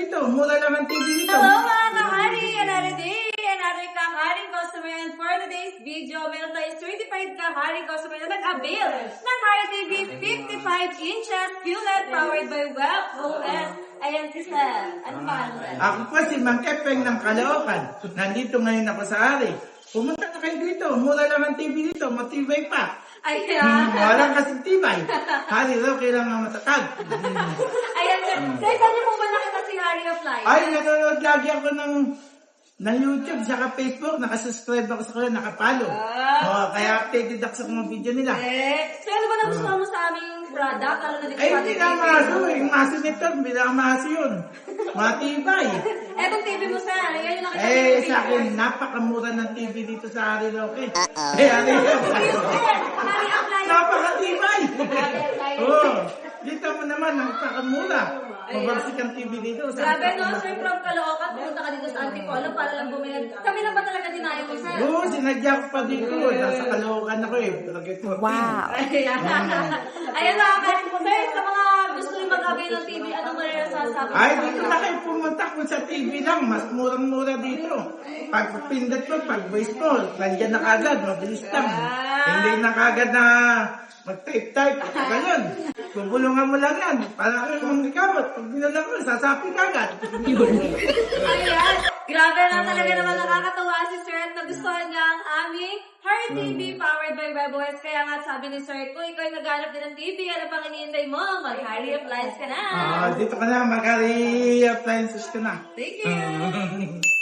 dito. Mura lang ang TV dito. Hello mga kahari! Another day! Another kaharing customer, and for today's video, meron tayong certified kaharing customer na nag-avail ng Hari TV 55 inches QLED powered by WebOS. Ayan si Sir. Ano pa Sir? Ako po si Mang Kepeng ng Caloocan. Nandito ngayon ako sa Ari. Pumunta na kayo dito. Mura lang ang TV dito. Matibay pa. Ayan. Walang kasing tibay. Hari raw kailangan matatag. Ayan Sir. Sir, saan niyo po ba nakita si Hari of Life? Ay, nanonood lagi ako ng YouTube, saka Facebook, nakasubscribe ako sa kanila, nakapalo. Kaya updated ako sa mga video nila. Sir, ano ba nagustuhan mo sa aming product? Lalo na dito Ay, sa hindi ating na TV? maso. Yung maso nito, hindi na maso yun. Matibay. Etong TV mo Sir, ayan yung nakita Eh, sa akin, napakamura ng TV dito sa Ari Roque. Eh, Ari Roque. Hari of Life. Napakatibay. Oo. Dito mo naman, napakamura. Mabagsik ang TV dito. Grabe no, Sir, from Caloocan, pumunta ka dito sa Antipolo para lang bumili. Kami lang ba talaga dinayo mo, Sir? Oo, sinadya ko pa dito. Nasa Caloocan ako eh. Wow. Ayan. Ayan na, Sir, sa mga gusto nyo mag-avail ng TV, anong masasabi? Ay, dito na kayo pumunta kung sa TV lang. Mas murang-mura dito. Pag pindot mo, pag voice mo, nandiyan na kagad. Mabilis lang. Hindi na kagad na mag-type-type. Ganyan. Bubulungan mo lang yan. Para kayo mga kamot. Pag binala ko, sasapi kagad. Ayan. Grabe na talaga naman nakakatawa si Sir at nagustuhan niya ang aming Heart TV powered by WebOS. Kaya nga sabi ni Sir, kung ikaw ay naghanap din ng TV, ano pang iniintay mo? Mag-Hari Appliance ka na. Dito ka na, mag-appliances ka na. Thank you.